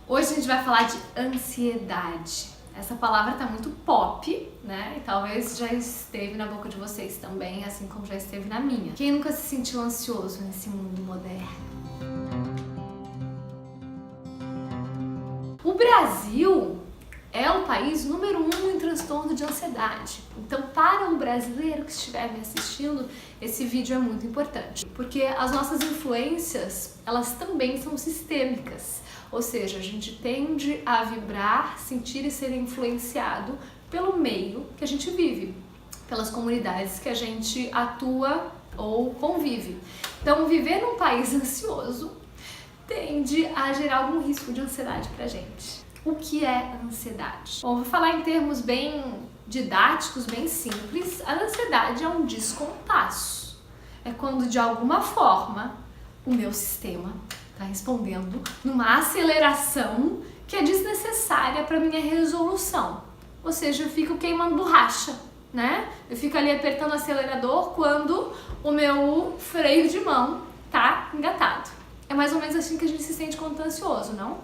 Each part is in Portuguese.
Hoje a gente vai falar de ansiedade. Essa palavra tá muito pop, né? E talvez já esteve na boca de vocês também, assim como já esteve na minha. Quem nunca se sentiu ansioso nesse mundo moderno? O Brasil é o país número 1 em transtorno de ansiedade. Então, para o brasileiro que estiver me assistindo, esse vídeo é muito importante, porque as nossas influências, elas também são sistêmicas. Ou seja, a gente tende a vibrar, sentir e ser influenciado pelo meio que a gente vive, pelas comunidades que a gente atua ou convive. Então, viver num país ansioso tende a gerar algum risco de ansiedade pra gente. O que é ansiedade? Bom, vou falar em termos bem didáticos, bem simples. A ansiedade é um descompasso. É quando, de alguma forma, o meu sistema está respondendo numa aceleração que é desnecessária para minha resolução. Ou seja, eu fico queimando borracha, né? Eu fico ali apertando o acelerador quando o meu freio de mão tá engatado. É mais ou menos assim que a gente se sente quando tá ansioso, não?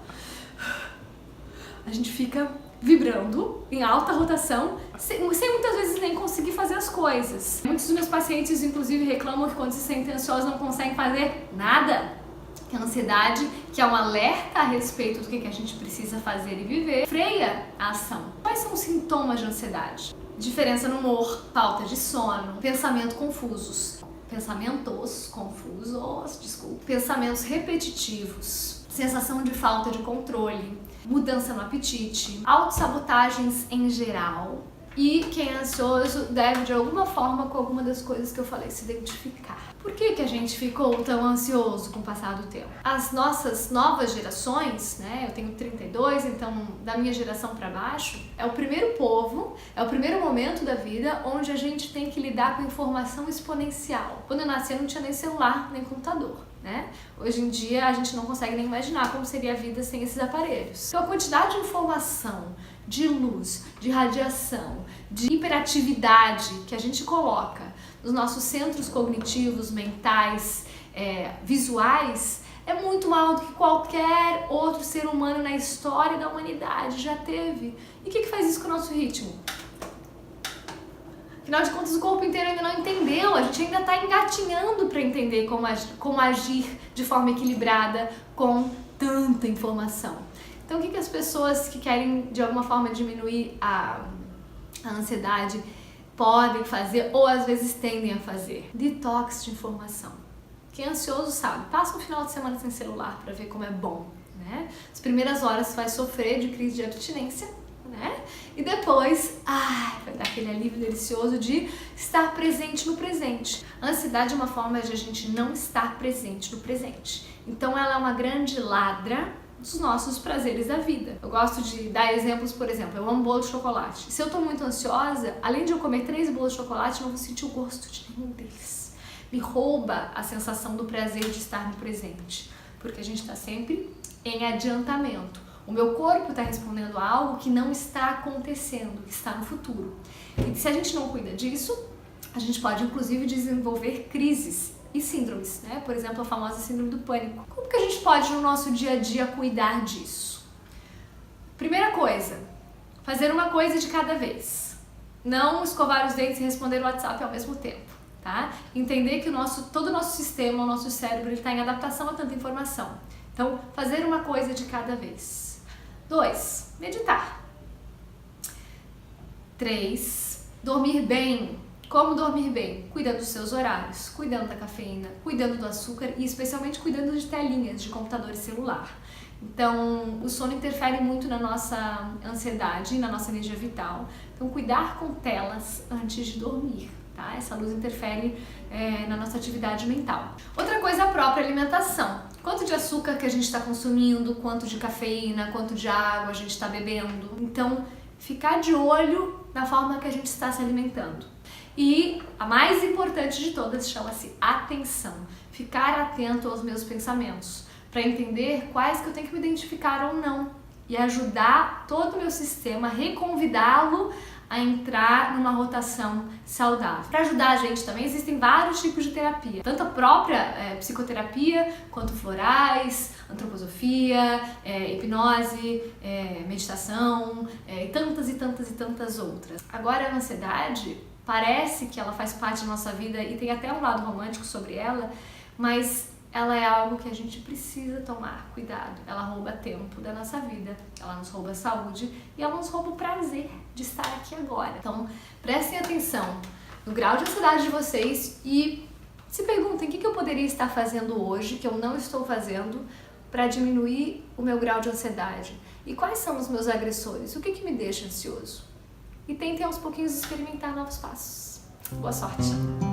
A gente fica vibrando em alta rotação, sem muitas vezes nem conseguir fazer as coisas. Muitos dos meus pacientes, inclusive, reclamam que quando se sentem ansiosos não conseguem fazer nada. Que a ansiedade, que é um alerta a respeito do que a gente precisa fazer e viver, freia a ação. Quais são os sintomas de ansiedade? Diferença no humor, falta de sono, pensamentos confusos, pensamentos repetitivos, sensação de falta de controle, mudança no apetite, autossabotagens em geral. E quem é ansioso deve, de alguma forma, com alguma das coisas que eu falei, se identificar. Por que a gente ficou tão ansioso com o passar do tempo? As nossas novas gerações, né? Eu tenho 32, então da minha geração para baixo, é o primeiro povo, é o primeiro momento da vida onde a gente tem que lidar com informação exponencial. Quando eu nasci, eu não tinha nem celular, nem computador, né? Hoje em dia, a gente não consegue nem imaginar como seria a vida sem esses aparelhos. Então, a quantidade de informação, de luz, de radiação, de hiperatividade que a gente coloca nos nossos centros cognitivos, mentais, visuais, é muito maior do que qualquer outro ser humano na história da humanidade já teve. E o que faz isso com o nosso ritmo? Afinal de contas, o corpo inteiro ainda não entendeu, a gente ainda está engatinhando para entender como agir de forma equilibrada com tanta informação. Então, o que as pessoas que querem, de alguma forma, diminuir a ansiedade podem fazer, ou às vezes tendem a fazer? Detox de informação. Quem é ansioso sabe, passa um final de semana sem celular para ver como é bom, né? As primeiras horas você vai sofrer de crise de abstinência, né? E depois, vai dar aquele alívio delicioso de estar presente no presente. A ansiedade é uma forma de a gente não estar presente no presente. Então, ela é uma grande ladra dos nossos prazeres da vida. Eu gosto de dar exemplos, por exemplo, eu amo bolo de chocolate. Se eu tô muito ansiosa, além de eu comer 3 bolos de chocolate, eu não vou sentir o gosto de nenhum deles. Me rouba a sensação do prazer de estar no presente, porque a gente está sempre em adiantamento. O meu corpo está respondendo a algo que não está acontecendo, que está no futuro. E se a gente não cuida disso, a gente pode inclusive desenvolver crises e síndromes, né? Por exemplo, a famosa síndrome do pânico. Como que a gente pode no nosso dia a dia cuidar disso? Primeira coisa, fazer uma coisa de cada vez. Não escovar os dentes e responder o WhatsApp ao mesmo tempo, tá? Entender que todo o nosso sistema, o nosso cérebro, está em adaptação a tanta informação. Então, fazer uma coisa de cada vez. 2, meditar. 3, dormir bem. Como dormir bem? Cuidando dos seus horários, cuidando da cafeína, cuidando do açúcar e especialmente cuidando de telinhas de computador e celular. Então, o sono interfere muito na nossa ansiedade, na nossa energia vital. Então, cuidar com telas antes de dormir, tá? Essa luz interfere na nossa atividade mental. Outra coisa é a própria alimentação. Quanto de açúcar que a gente está consumindo, quanto de cafeína, quanto de água a gente está bebendo. Então, ficar de olho na forma que a gente está se alimentando. E a mais importante de todas chama-se atenção. Ficar atento aos meus pensamentos, para entender quais que eu tenho que me identificar ou não. E ajudar todo o meu sistema, reconvidá-lo a entrar numa rotação saudável. Para ajudar a gente também existem vários tipos de terapia, tanto a própria psicoterapia, quanto florais, antroposofia, hipnose, meditação e tantas outras. Agora a ansiedade parece que ela faz parte da nossa vida e tem até um lado romântico sobre ela, mas ela é algo que a gente precisa tomar cuidado. Ela rouba tempo da nossa vida, ela nos rouba a saúde e ela nos rouba o prazer de estar aqui agora. Então, prestem atenção no grau de ansiedade de vocês e se perguntem o que eu poderia estar fazendo hoje que eu não estou fazendo para diminuir o meu grau de ansiedade. E quais são os meus agressores? O que me deixa ansioso? E tentem aos pouquinhos experimentar novos passos. Boa sorte!